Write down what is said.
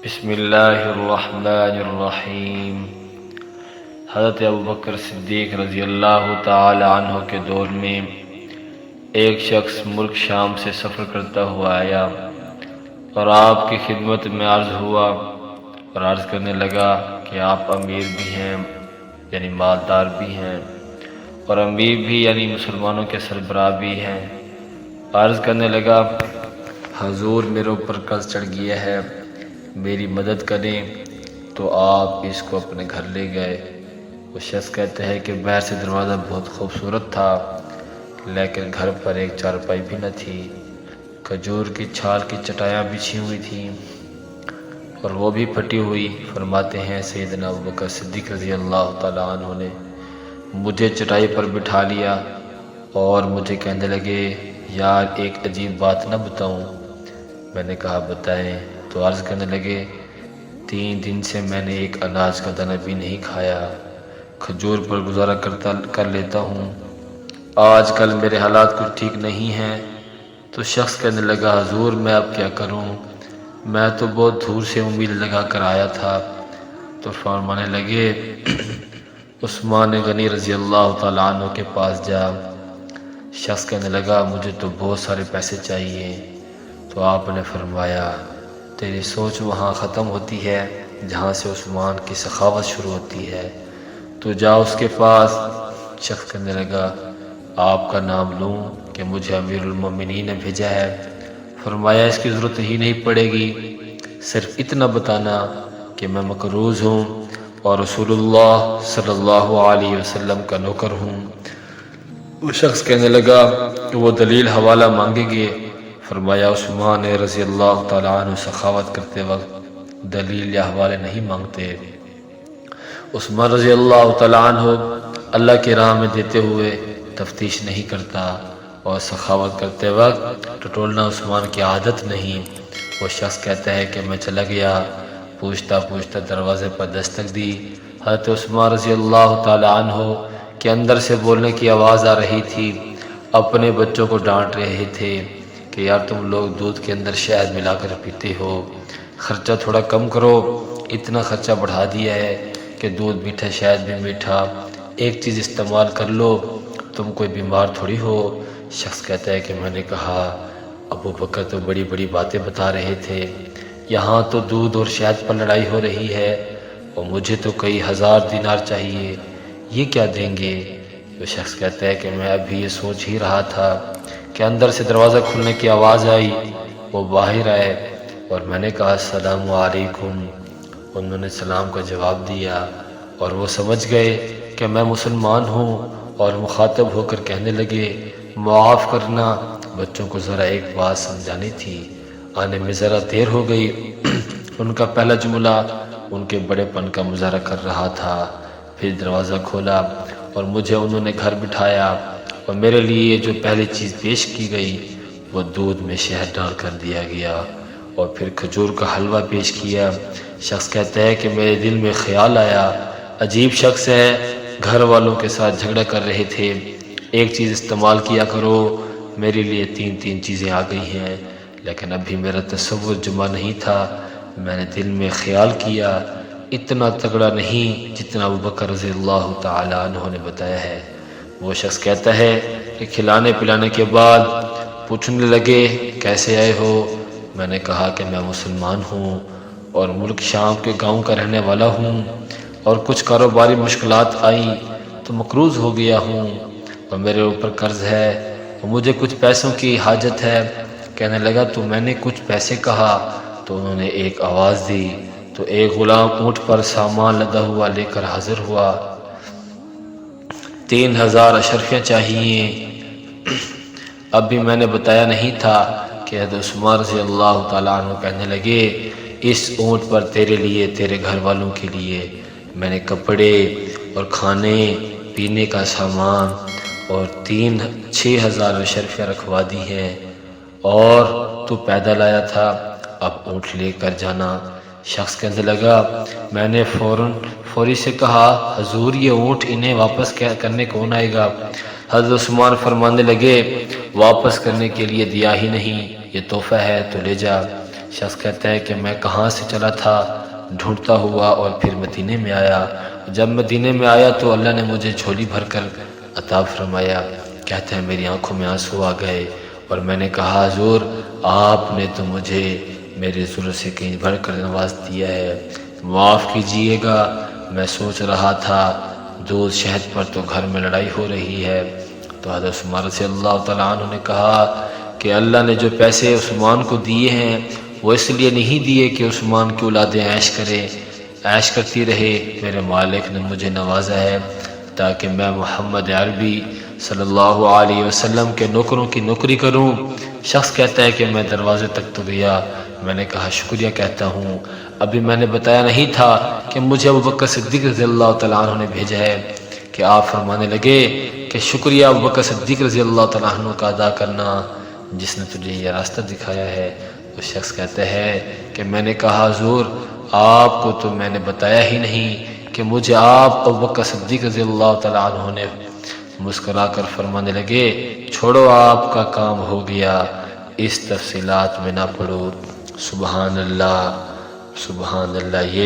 بسم اللہ الرحمن الرحیم۔ حضرت ابوبکر صدیق رضی اللہ تعالی عنہ کے دور میں ایک شخص ملک شام سے سفر کرتا ہوا آیا اور آپ کی خدمت میں عرض ہوا اور عرض کرنے لگا کہ آپ امیر بھی ہیں یعنی مالدار بھی ہیں اور امیر بھی یعنی مسلمانوں کے سربراہ بھی ہیں۔ عرض کرنے لگا حضور میرے اوپر قرض چڑھ گیا ہے، میری مدد کریں۔ تو آپ اس کو اپنے گھر لے گئے۔ وہ شخص کہتا ہے کہ باہر سے دروازہ بہت خوبصورت تھا لیکن گھر پر ایک چارپائی بھی نہ تھی، کھجور کی چھال کی چٹائیاں بچھی ہوئی تھیں اور وہ بھی پھٹی ہوئی۔ فرماتے ہیں سیدنا ابوبکر صدیق رضی اللہ تعالیٰ عنہ نے مجھے چٹائی پر بٹھا لیا اور مجھے کہنے لگے یار ایک عجیب بات نہ بتاؤں؟ میں نے کہا بتائیں۔ تو عرض کرنے لگے 3 دن سے میں نے ایک اناج کا دانہ بھی نہیں کھایا، کھجور پر گزارا کر لیتا ہوں، آج کل میرے حالات کچھ ٹھیک نہیں ہیں۔ تو شخص کہنے لگا حضور میں اب کیا کروں، میں تو بہت دور سے امید لگا کر آیا تھا۔ تو فرمانے لگے عثمان غنی رضی اللہ تعالیٰ عنہ کے پاس جا۔ شخص کہنے لگا مجھے تو بہت سارے پیسے چاہیے۔ تو آپ نے فرمایا تیری سوچ وہاں ختم ہوتی ہے جہاں سے عثمان کی سخاوت شروع ہوتی ہے، تو جا اس کے پاس۔ شخص کہنے لگا آپ کا نام لوں کہ مجھے امیر المومنین نے بھیجا ہے؟ فرمایا اس کی ضرورت ہی نہیں پڑے گی، صرف اتنا بتانا کہ میں مقروض ہوں اور رسول اللہ صلی اللہ علیہ وسلم کا نوکر ہوں۔ وہ شخص کہنے لگا کہ وہ دلیل حوالہ مانگیں گے؟ فرمایا عثمان رضی اللہ تعالیٰ عنہ سخاوت کرتے وقت دلیل یا حوالے نہیں مانگتے۔ عثمان رضی اللہ تعالیٰ عنہ اللہ کی راہ میں دیتے ہوئے تفتیش نہیں کرتا اور سخاوت کرتے وقت ٹٹولنا عثمان کی عادت نہیں۔ وہ شخص کہتا ہے کہ میں چلا گیا، پوچھتا پوچھتا دروازے پر دستک دی، حضرت عثمان رضی اللہ تعالیٰ عنہ کے اندر سے بولنے کی آواز آ رہی تھی، اپنے بچوں کو ڈانٹ رہے تھے کہ یار تم لوگ دودھ کے اندر شہد ملا کر پیتے ہو، خرچہ تھوڑا کم کرو، اتنا خرچہ بڑھا دیا ہے کہ دودھ میٹھا شہد بھی میٹھا، ایک چیز استعمال کر لو، تم کوئی بیمار تھوڑی ہو۔ شخص کہتا ہے کہ میں نے کہا ابوبکر تو بڑی بڑی باتیں بتا رہے تھے، یہاں تو دودھ اور شہد پر لڑائی ہو رہی ہے اور مجھے تو کئی ہزار دینار چاہیے، یہ کیا دیں گے؟ وہ شخص کہتا ہے کہ میں ابھی یہ سوچ ہی رہا تھا کہ اندر سے دروازہ کھلنے کی آواز آئی، وہ باہر آئے اور میں نے کہا السلام علیکم، انہوں نے سلام کا جواب دیا اور وہ سمجھ گئے کہ میں مسلمان ہوں اور مخاطب ہو کر کہنے لگے معاف کرنا، بچوں کو ذرا ایک بات سمجھانی تھی، آنے میں ذرا دیر ہو گئی۔ ان کا پہلا جملہ ان کے بڑے پن کا مظاہرہ کر رہا تھا۔ پھر دروازہ کھولا اور مجھے انہوں نے گھر بٹھایا اور میرے لیے جو پہلی چیز پیش کی گئی وہ دودھ میں شہد ڈال کر دیا گیا اور پھر کھجور کا حلوہ پیش کیا۔ شخص کہتا ہے کہ میرے دل میں خیال آیا عجیب شخص ہے، گھر والوں کے ساتھ جھگڑا کر رہے تھے، ایک چیز استعمال کیا کرو، میرے لیے 3 چیزیں آ گئی ہیں لیکن ابھی میرا تصور جمع نہیں تھا۔ میں نے دل میں خیال کیا اتنا تگڑا نہیں جتنا ابوبکر رضی اللہ تعالی عنہ نے بتایا ہے۔ وہ شخص کہتا ہے کہ کھلانے پلانے کے بعد پوچھنے لگے کیسے آئے ہو؟ میں نے کہا کہ میں مسلمان ہوں اور ملک شام کے گاؤں کا رہنے والا ہوں اور کچھ کاروباری مشکلات آئیں تو مقروض ہو گیا ہوں اور میرے اوپر قرض ہے اور مجھے کچھ پیسوں کی حاجت ہے۔ کہنے لگا تو میں نے کچھ پیسے کہا تو انہوں نے ایک آواز دی تو ایک غلام اونٹ پر سامان لدا ہوا لے کر حاضر ہوا، 3000 اشرفیاں چاہیے۔ اب بھی میں نے بتایا نہیں تھا کہ حضرت عثمان رضی اللہ تعالیٰ عنہ کہنے لگے اس اونٹ پر تیرے لیے تیرے گھر والوں کے لیے میں نے کپڑے اور کھانے پینے کا سامان اور 6,000 اشرفیاں رکھوا دی ہیں اور تو پیدل آیا تھا، اب اونٹ لے کر جانا۔ شخص کہنے لگا میں نے فوری سے کہا حضور یہ اونٹ انہیں واپس کرنے کون آئے گا؟ حضرت عثمان فرمانے لگے واپس کرنے کے لیے دیا ہی نہیں، یہ تحفہ ہے تو لے جا۔ شخص کہتا ہے کہ میں کہاں سے چلا تھا ڈھونڈتا ہوا اور پھر مدینے میں آیا، جب مدینے میں آیا تو اللہ نے مجھے جھولی بھر کر عطا فرمایا۔ کہتا ہے میری آنکھوں میں آنسو آ گئے اور میں نے کہا حضور آپ نے تو مجھے میری ضرورت سے کہیں بڑھ کر نواز دیا ہے، معاف کیجئے گا، میں سوچ رہا تھا دودھ شہد پر تو گھر میں لڑائی ہو رہی ہے۔ تو حضرت عثمان رضی اللہ تعالیٰ عنہ نے کہا کہ اللہ نے جو پیسے عثمان کو دیے ہیں وہ اس لیے نہیں دیے کہ عثمان کی اولادیں عیش کرتی رہے، میرے مالک نے مجھے نوازا ہے تاکہ میں محمد عربی صلی اللہ علیہ وسلم کے نوکروں کی نوکری کروں۔ شخص کہتا ہے کہ میں دروازے تک تو گیا، میں نے کہا شکریہ کہتا ہوں، ابھی میں نے بتایا نہیں تھا کہ مجھے ابوبکر صدیق رضی اللہ تعالیٰ عنہ نے بھیجا ہے، کہ آپ فرمانے لگے کہ شکریہ ابوبکر صدیق رضی اللہ تعالیٰ عنہ کا ادا کرنا جس نے تجھے یہ راستہ دکھایا ہے۔ اس شخص کہتا ہے کہ میں نے کہا حضور آپ کو تو میں نے بتایا ہی نہیں کہ مجھے آپ ابوبکر صدیق رضی اللہ تعالیٰ عنہ نے مسکرا کر فرمانے لگے چھوڑو آپ کا کام ہو گیا، اس تفصیلات میں نہ پڑو۔ سبحان اللہ سبحان اللہ۔ یہ